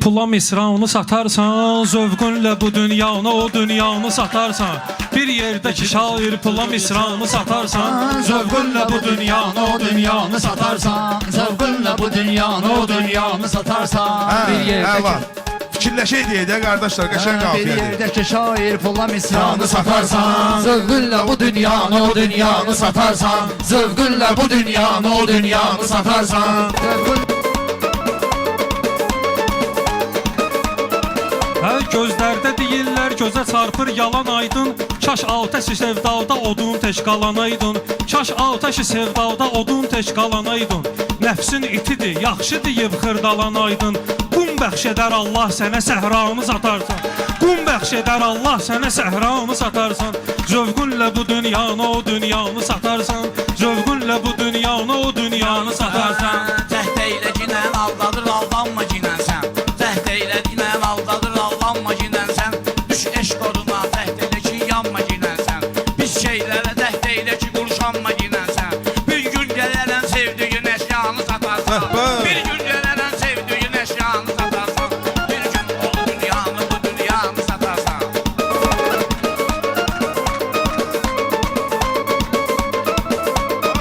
pula misranı satarsan, zövqünlə bu dünyanı, o dünyanı satarsan. Bir yerdəki şair pula misranı satarsan, zövqünlə bu dünyanı, o dünyanı satarsan. Zövqünlə bu dünyanı, o dünyanı satarsan. Bir yerdəki Fikirləşək deyə də qardaşlar, qəşəng bir qafiyədir. yerdəki şair pula misranı satarsan. Zövqünlə bu dünyanı, o dünyanı satarsan. Zövqünlə bu dünyanı, o dünyanı satarsan. Gözlərdə deyirlər, gözə çarpır yalan aydın. Kaş atəşi sevdada odun tək qalanaydın. Kaş atəşi sevdada odun tək qalanaydın. Nəfsin itidir, yaxşı deyib xırdalanaydın. Qum bəxş edər Allah sənə səhranı satarsan. Qum bəxş edər Allah sənə səhranı satarsan. Zövqünlə bu dünyanı, o dünyanı satarsan. Zövqünlə bu dünyanı, o dünyanı satarsan. Təhtə ilə ginən aldadır, aldanma ginənsən. Təhtə ilə ginən aldadır, aldanma ginənsən. Düş eşq oduna, təhtə ilə ki, yanma ginənsən. Pis şeylərə təhtə ilə ki, qurşanma ginənsən. Bir gün gələrən sevdiyin əşyanı satarsan. Bir gün gələrən sevdiyin əşyanı satarsan. Bir gün o dünyanı, bu dünyanı satarsan.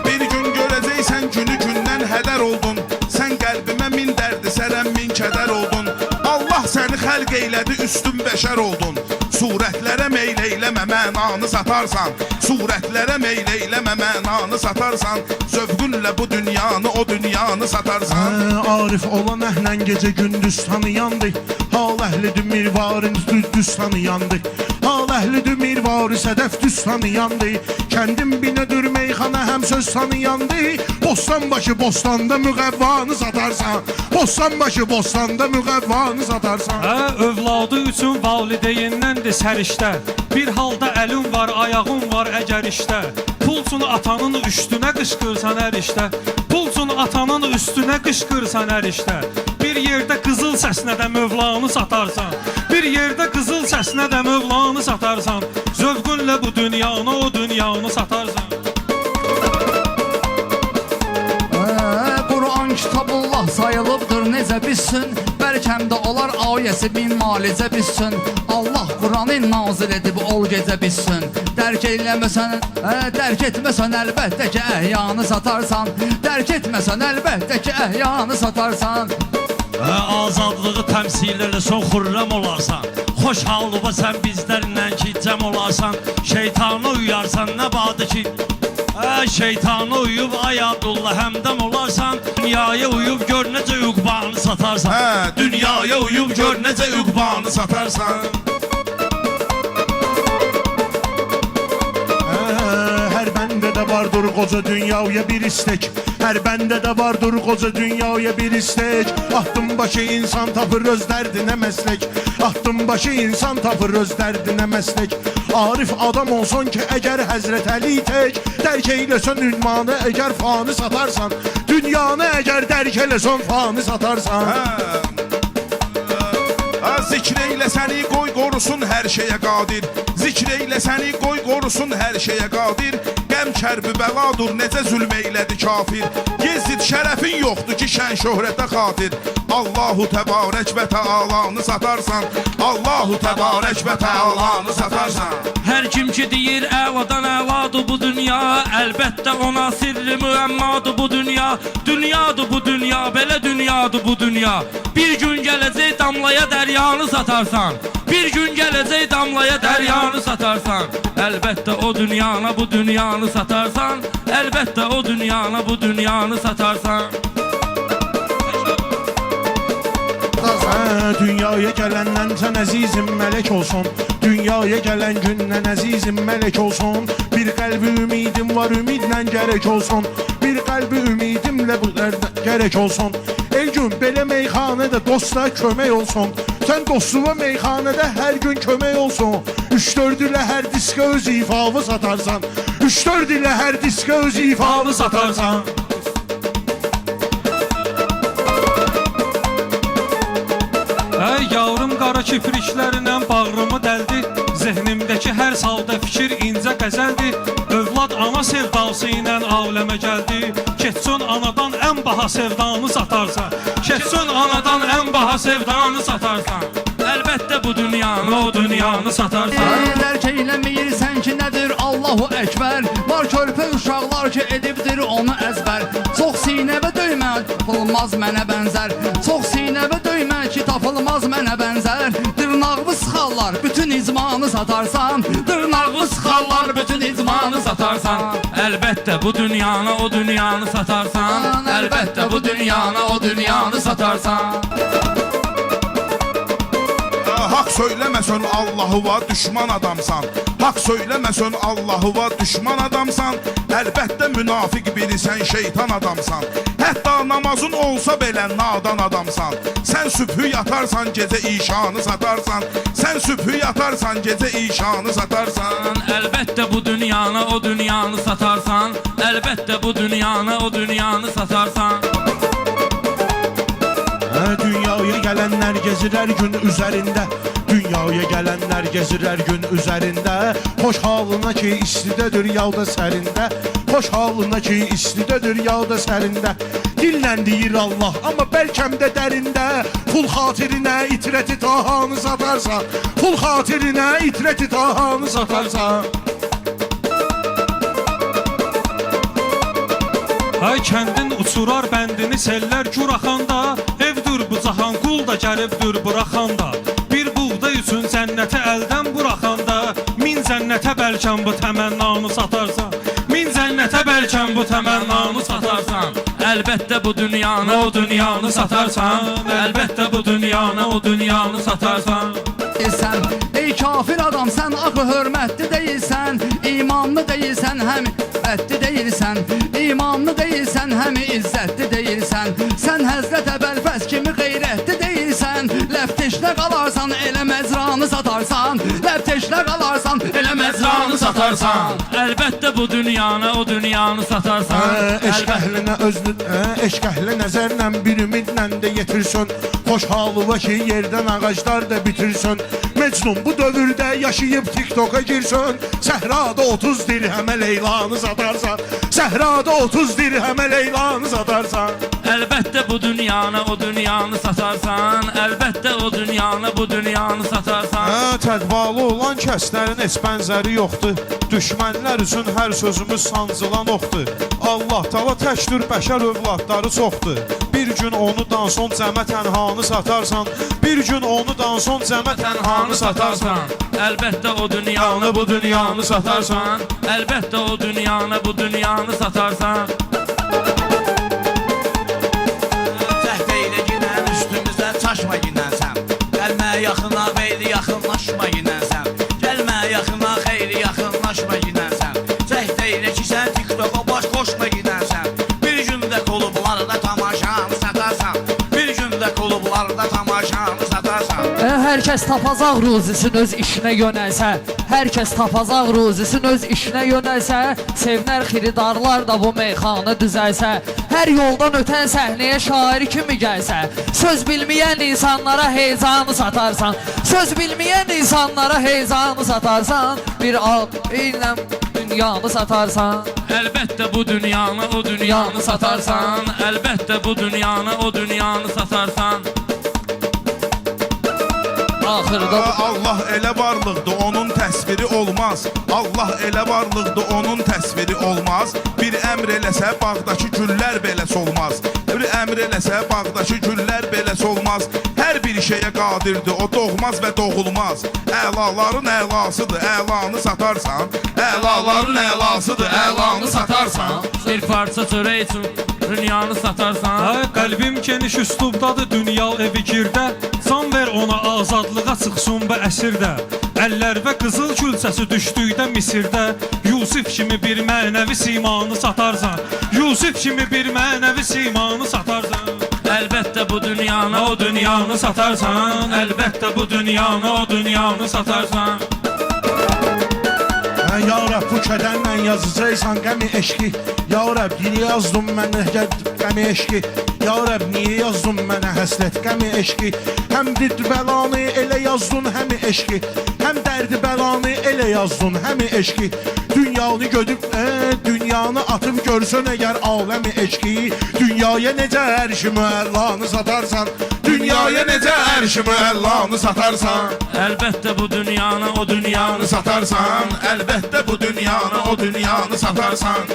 Bir gün görəcəksən günü gündən hədər oldun. Sən qəlbimə min dərdi sərəm, min kədər oldun. Allah səni xəlq eylədi, üstün bəşər oldun. Surətlərə meyl eyləmə, mənanı satarsan. Surətlərə meyl eyləmə, mənanı satarsan. Zövqünlə bu dünyanı, o dünyanı satarsan. Arif olan əhlən gecə gündüz tanıyandı. Hal əhlidir mirvarın düz tanıyandı. Hal əhlidir mirvarı sədəf düz tanıyandı. Kəndim binədir meyxana həm söz tanıyandı. Bostan başı bostanda müqəvvanı satarsan. Bostan başı bostanda müqəvvanı satarsan. Övladı üçün valideynnəndir sərişdə. Bir halda əlin var, ayağın var əgər işdə. Pulsun atanın üstünə qışqırsan hər işdə. Pulsun atanın üstünə qışqırsan hər işdə. Bir yerdə qızıl səsnə də mövlanı satarsan. Bir yerdə qızıl səsnə də mövlanı satarsan. Zövqünlə bu dünyanı, o dünyanı satarsan. Quran kitabullah sayılıbdır necə bilsin. Bəlkəm də olar ayəsi bin malicə bilsin. Allah Quranı nazil edib ol gecə bilsin. Dərk eləməsən, dərk etməsən əlbəttə ki əhyanı satarsan. Dərk etməsən əlbəttə ki əhyanı satarsan. Azadlığı təmsil eləsən xürrəm olarsan. Xoş hallıba sən bizlərlə ki cəm olarsan. Şeytanı uyarsan nə badı ki şeytanı uyub ay Abdullah həmdəm olarsan. Dünyaya uyub gör necə uqbanı satarsan. Dünyaya uyub gör necə uqbanı satarsan. Hər bəndə də vardır qoca dünyaya bir istek. Hər bəndə də vardır qoca dünyaya bir istek. Ahtım başı insan tapır öz dərdinə məslək. Ahtım başı insan tapır öz dərdinə məslək. Arif adam olsun ki əgər Həzrət Əli tək. Dərk eyləsən ünvanı əgər fanı satarsan. Dünyanı əgər dərk eləsən fanı satarsan. Zikr eylə səni qoy qorusun hər şeyə qadir. Zikr eylə səni qoy qorusun hər şeyə qadir. Qəm kərbi bəladur necə zülm eylədi kafir. Gezid şərəfin yoxdur ki şən şöhrətə xatir. Allahu təbarək və təalanı satarsan. Allahu təbarək və təalanı satarsan. Hər kim ki deyir əladan əladır bu dünya, əlbəttə ona sirri müəmmadır bu dünya. Dünyadır bu dünya, belə dünyadır bu dünya. Bir gün gələcək damlaya dəryanı satarsan. Bir gün gələcək damlaya dəryanı satarsan. Əlbəttə o dünyana bu dünyanı satarsan. Əlbəttə o dünyana bu dünyanı satarsan. Dünyaya gələndən sən əzizim mələk olsun. Dünyaya gələn gündən əzizim mələk olsun. Bir qəlbi ümidim var, ümidlə gərək olsun. Bir qəlbi ümidimlə bu gərək olsun. El gün belə meyxanədə dosta kömək olsun. Sən dostluğa meyxanədə hər gün kömək olsun. 3-4 ilə hər diskə öz ifavı satarsan. 3-4 ilə hər diskə öz ifavı satarsan. Yavrum qara kipriklərinə bağrımı dəldi. Zehnimdəki hər salda fikir incə qəzəldir. Övlad ana Ana sevdası ilə aləmə gəldi. Keçsən anadan ən baha sevdanı satarsan. Keçsən anadan ən baha sevdanı satarsan. Əlbəttə bu dünyanı, o dünyanı satarsan. Dərk eyləməyirsən ki nədir Allahu Əkbər. Var körpə uşaqlar ki edibdir onu əzbər. Çox sinəvə döymə tapılmaz mənə bənzər. Çox sinəvə döymə ki tapılmaz mənə bənzər. Dırnağımı sıxarlar bütün icmanı satarsan. Dırnağımı sıxarlar bütün icmanı satarsan. Əlbəttə bu dünyanı, o dünyanı satarsan. Əlbəttə bu dünyanı, o dünyanı satarsan. Hak söylemesən Allahı var düşman adamsan. Hak söylemesən Allahı var düşman adamsan. Əlbəttə münafik birisən şeytan adamsan. Hətta namazın olsa belə nadan adamsan. Sən sübhü yatarsan gecə işanı satarsan. Sən sübhü yatarsan gecə işanı satarsan. Əlbəttə bu dünyanı, o dünyanı satarsan. Əlbəttə bu dünyanı, o dünyanı satarsan. Dünyaya gələnlər gezir hər gün üzərində. Dünyaya gələnlər gezir hər gün üzərində. Xoş halına ki istidədir yalda sərində. Xoş halına ki istidədir yalda sərində. Dillə deyir Allah amma bəlkəm də dərində. Pul xatirinə itrəti tahanı satarsan. Pul xatirinə itrəti tahanı satarsan. Ay kəndin uçurar bəndini sellər guraxanda. Evdir bu cahan qul da gəlibdir buraxanda. Bir buğda üçün cənnəti əldən buraxanda. Min cənnətə bəlkəm bu təmənnanı satarsan. Min cənnətə bəlkəm bu təmənnanı satarsan. Əlbəttə bu dünyanı, o dünyanı satarsan. Əlbəttə bu dünyanı, o dünyanı satarsan. Ey kafir adam sən axı hörmətli deyilsən. İmanlı deyilsən həm ətli deyilsən. İmanlı deyilsən həm izzətli deyilsən. Sən Həzrət Əbəlfəz kimi qeyrətli deyilsən. Ləfteşlə qalarsan elə məzranı satarsan. Ləfteşlə qalarsan elə məzranı satarsan. Əlbəttə bu dünyanı, o dünyanı satarsan. Eşq əhlinə özlü, eşq əhli nəzərlə bir ümidlə də yetirsin. Xoş halıva ki yerdən ağaclar da bitirsin. Mecnun bu dövrdə yaşayıb TikTok'a girsin. Səhrada 30 dirhəmə Leylanı satarsan. Səhrada 30 dirhəmə Leylanı satarsan. Əlbəttə bu dünyanı, o dünyanı satarsan. Əlbəttə o dünyanı, bu dünyanı satarsan. Təqvalı olan kəslərin heç bənzəri yoxdur. Düşmənlər üçün hər sözümüz sancılan oxdur. Allah tala təkdir, bəşər övladları çoxdur. Bir gün onu danson cəmə tənhanı satarsan. Bir gün onu danson cəmə tənhanı satarsan. Əlbəttə o dünyanı, bu dünyanı satarsan. Əlbəttə o dünyanı, bu dünyanı satarsan. Cəhd eylə ginən üstümüzə çaşma ginənsən. Gəlmə yaxına xeyli yaxınlaşma ginənsən. Gəlmə yaxına xeyli yaxınlaşma ginənsən. Cəhd eylə ki sən TikTok'a baş qoşma ginənsən. Bir gündə klublarda tamaşanı satarsan. Bir gündə klublarda tamaşanı satarsan. Hər kəs tapacaq ruzisin öz işinə yönəlsə. Hər kəs tapacaq ruzisin öz işinə yönəlsə. Sevinər xiridarlar da bu meyxanı düzəlsə. Hər yoldan ötən səhnəyə şair kimi gəlsə. Söz bilməyən insanlara heyecanı satarsan. Söz bilməyən insanlara heyecanı satarsan. Bir ad ilə dünyanı satarsan. Əlbəttə bu dünyanı, o dünyanı satarsan. Əlbəttə bu dünyanı, o dünyanı satarsan. Axırda Allah elə varlıqdır onun təsviri olmaz. Allah elə varlıqdır onun təsviri olmaz. Bir əmr eləsə bağdakı güllər belə solmaz. Bir əmr eləsə bağdakı güllər belə solmaz. Hər bir şeyə qadirdir o doğmaz və doğulmaz. Əlaların əlasıdır əlanı satarsan. Əlaların əlasıdır əlanı satarsan. Bir parça çörək üçün dünyanı satarsan. Ay qəlbim geniş üslubdadır dünya evi girdə. Can ver ona azadlığa çıxsın və əsirdə. Əllər və qızıl külçəsi düşdükdə Misirdə. Yusif kimi bir mənəvi simanı satarsan. Yusif kimi bir mənəvi simanı satarsan. Əlbəttə bu dünyanı, o dünyanı satarsan. Əlbəttə bu dünyanı, o dünyanı satarsan. Ya Rəbb bu kədərlə yazacaqsan qəmi eşqi. Ya Rəbb niyə yazdın mənə qəmi eşqi. Ya Rəbb niyə yazdın mənə həsrət qəmi eşqi. Həm dərd bəlanı elə yazdın həmi eşki, həm dərd bəlanı elə yazdın həmi eşki. Dünyanı gödüb, dünyanı atıb görsün əgər aləmi eşki. Dünyaya necə ərşi müəllanı satarsan, dünyaya necə ərşi müəllanı satarsan. Əlbəttə bu dünyanı, o dünyanı Satarsan, əlbəttə bu dünyanı, o dünyanı satarsan.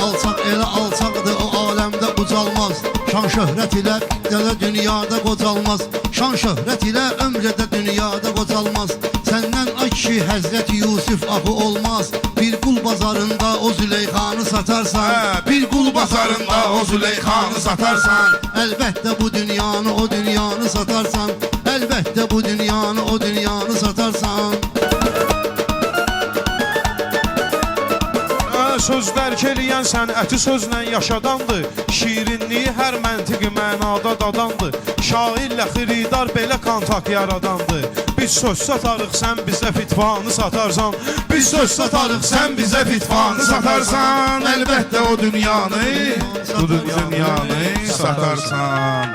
Alçaq elə alçaqdır, o aləmdə ucalmaz. Şan şöhrət ilə dələ dünyada qocalmaz. Şan şöhrət ilə ömrədə dünyada qocalmaz. Səndən ay kişi Həzrəti Yusuf ahı olmaz. Bir qul bazarında o Züleyxanı satarsan, Bir qul bazarında o Züleyxanı satarsan. əlbəttə bu dünyanı, o dünyanı satarsan. Əlbəttə bu dünyanı, o dünyanı satarsan. Sözlər keləyən sənəti sözlə yaşadandır. Şirinliyi hər məntiqi mənada dadandır. Şairlə xiridar belə kontak yaradandır. Biz söz satarıq, sən bizə fitvanı satarsan. Biz söz satarıq, sən bizə fitvanı satarsan. Əlbəttə o dünyanı, bu dünyanı satarsan.